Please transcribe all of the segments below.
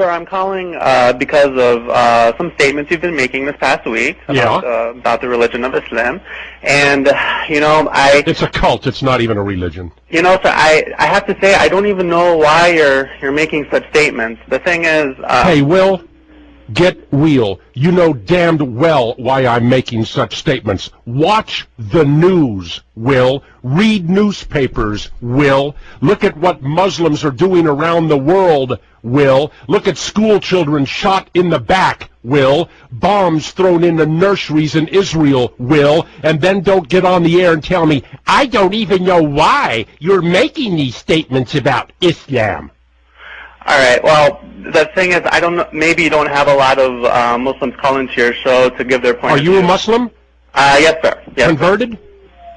Sir, I'm calling because of some statements you've been making this past week about the religion of Islam. And, It's a cult. It's not even a religion. Sir, I have to say I don't even know why you're making such statements. The thing is... Hey, Will, get real. You know damned well why I'm making such statements. Watch the news, Will. Read newspapers, Will. Look at what Muslims are doing around the world, Will. Look at school children shot in the back, Will. Bombs thrown into nurseries in Israel, Will. And then don't get on the air and tell me, I don't even know why you're making these statements about Islam. All right. Well, the thing is, I don't know. Maybe you don't have a lot of Muslims call into your show to give their point. Are you a Muslim? Yes, sir. Yes, Converted? Sir.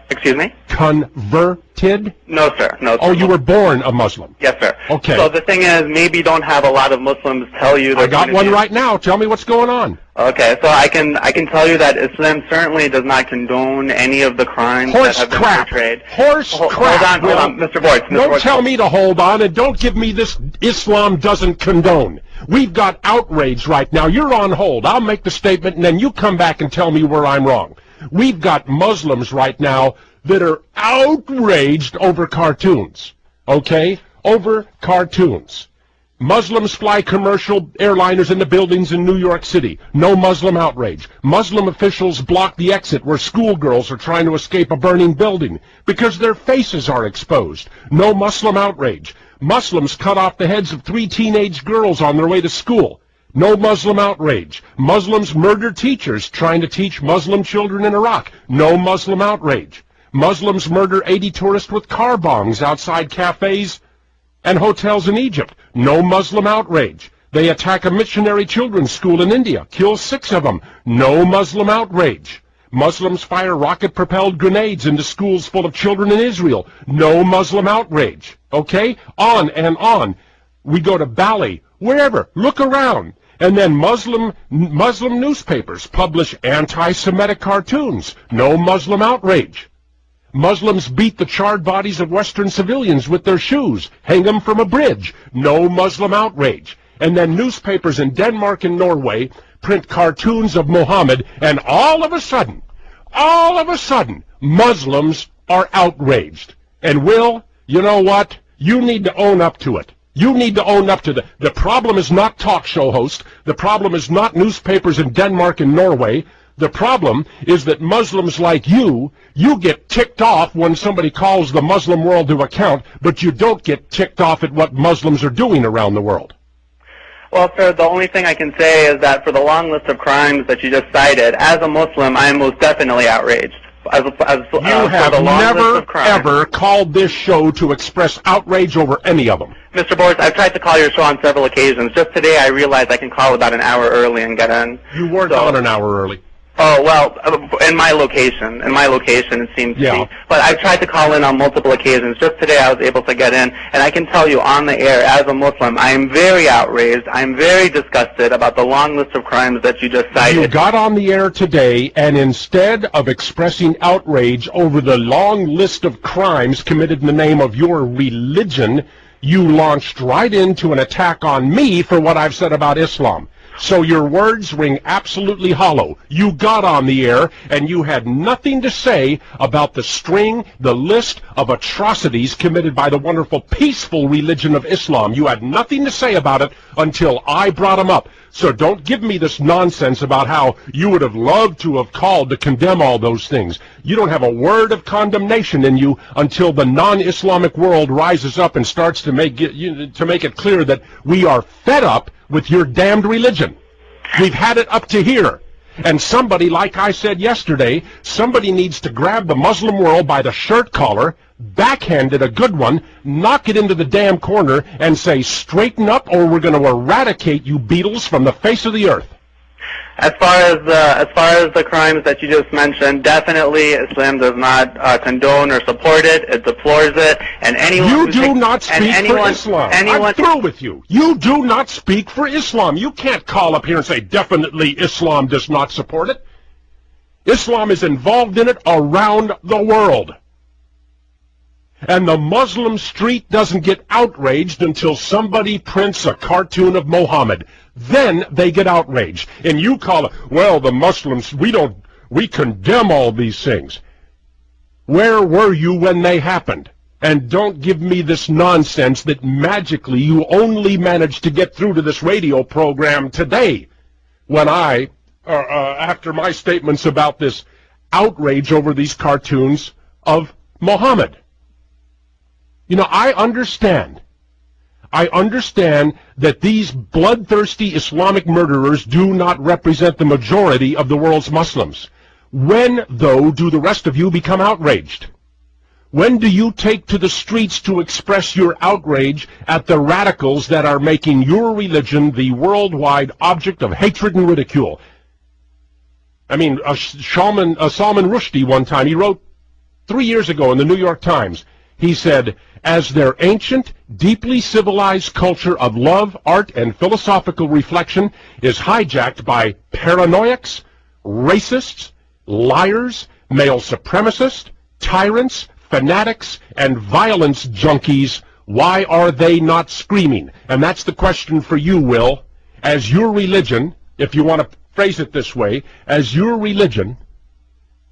Excuse me? Converted? No, sir. No, sir. Oh, you were born a Muslim? Yes, sir. Okay. So the thing is, maybe you don't have a lot of Muslims tell you their I got one right now. Tell me what's going on. Okay, so I can tell you that Islam certainly does not condone any of the crimes that have been portrayed. Horse crap. Hold on, Mr. Boortz. Don't tell me to hold on, and don't give me this Islam doesn't condone. We've got outrage right now. You're on hold. I'll make the statement, and then you come back and tell me where I'm wrong. We've got Muslims right now that are outraged over cartoons, okay? Over cartoons. Muslims fly commercial airliners into buildings in New York City. No Muslim outrage. Muslim officials block the exit where schoolgirls are trying to escape a burning building because their faces are exposed. No Muslim outrage. Muslims cut off the heads of 3 teenage girls on their way to school. No Muslim outrage. Muslims murder teachers trying to teach Muslim children in Iraq. No Muslim outrage. Muslims murder 80 tourists with car bombs outside cafes and hotels in Egypt. No Muslim outrage. They attack a missionary children's school in India, kill 6 of them. No Muslim outrage. Muslims fire rocket-propelled grenades into schools full of children in Israel. No Muslim outrage. Okay? On and on. We go to Bali, wherever. Look around. And then Muslim newspapers publish anti-Semitic cartoons. No Muslim outrage. Muslims beat the charred bodies of Western civilians with their shoes, hang them from a bridge. No Muslim outrage. And then newspapers in Denmark and Norway print cartoons of Muhammad, and all of a sudden, Muslims are outraged. And Will, you know what? You need to own up to it. You need to own up to the problem is not talk show hosts. The problem is not newspapers in Denmark and Norway. The problem is that Muslims like you get ticked off when somebody calls the Muslim world to account, but you don't get ticked off at what Muslims are doing around the world. Well, sir, the only thing I can say is that for the long list of crimes that you just cited, as a Muslim, I am most definitely outraged. You have never, ever called this show to express outrage over any of them. Mr. Boortz, I've tried to call your show on several occasions. Just today I realized I can call about an hour early and get in. You weren't on an hour early. Oh, well, in my location it seems to be. But I've tried to call in on multiple occasions. Just today I was able to get in, and I can tell you on the air, as a Muslim, I am very outraged. I am very disgusted about the long list of crimes that you just cited. You got on the air today, and instead of expressing outrage over the long list of crimes committed in the name of your religion, you launched right into an attack on me for what I've said about Islam. So your words ring absolutely hollow. You got on the air, and you had nothing to say about the list of atrocities committed by the wonderful, peaceful religion of Islam. You had nothing to say about it until I brought them up. So don't give me this nonsense about how you would have loved to have called to condemn all those things. You don't have a word of condemnation in you until the non-Islamic world rises up and starts to make it clear that we are fed up with your damned religion. We've had it up to here. And somebody, like I said yesterday, somebody needs to grab the Muslim world by the shirt collar, backhand it a good one, knock it into the damn corner, and say, straighten up or we're going to eradicate you Beatles from the face of the earth. As far as the crimes that you just mentioned, definitely Islam does not condone or support it. It deplores it, and anyone you do not speak for Islam. I'm through with you. You do not speak for Islam. You can't call up here and say definitely Islam does not support it. Islam is involved in it around the world. And the Muslim street doesn't get outraged until somebody prints a cartoon of Mohammed. Then they get outraged. And you call it, well, the Muslims, we condemn all these things. Where were you when they happened? And don't give me this nonsense that magically you only managed to get through to this radio program today when after my statements about this outrage over these cartoons of Mohammed. You know, I understand that these bloodthirsty Islamic murderers do not represent the majority of the world's Muslims. When, though, do the rest of you become outraged? When do you take to the streets to express your outrage at the radicals that are making your religion the worldwide object of hatred and ridicule? I mean, Salman Rushdie one time, he wrote 3 years ago in the New York Times, he said, as their ancient, deeply civilized culture of love, art, and philosophical reflection is hijacked by paranoiacs, racists, liars, male supremacists, tyrants, fanatics, and violence junkies, why are they not screaming? And that's the question for you, Will. As your religion, if you want to phrase it this way, as your religion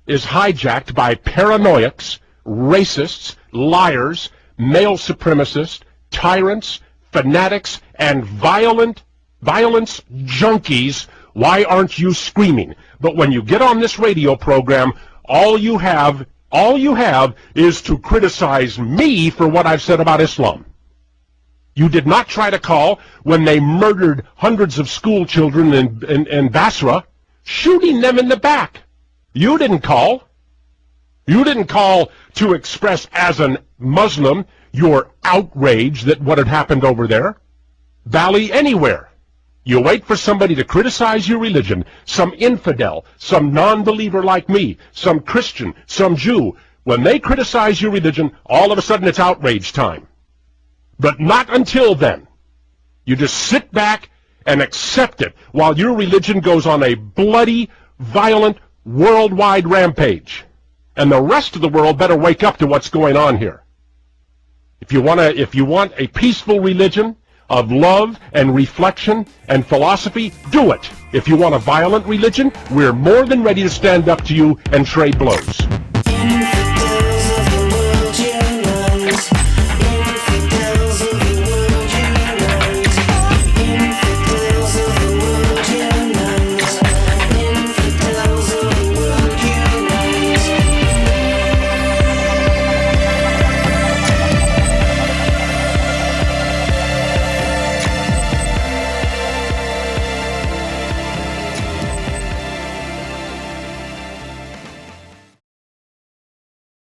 is hijacked by paranoiacs, racists, liars, male supremacists, tyrants, fanatics, and violence junkies, why aren't you screaming? But when you get on this radio program, all you have is to criticize me for what I've said about Islam. You did not try to call when they murdered hundreds of school children in Basra, shooting them in the back. You didn't call. You didn't call to express as a Muslim your outrage that what had happened over there. Bally anywhere. You wait for somebody to criticize your religion, some infidel, some non-believer like me, some Christian, some Jew. When they criticize your religion, all of a sudden it's outrage time. But not until then. You just sit back and accept it while your religion goes on a bloody, violent, worldwide rampage. And the rest of the world better wake up to what's going on here. If you want a peaceful religion of love and reflection and philosophy, do it. If you want a violent religion, we're more than ready to stand up to you and trade blows.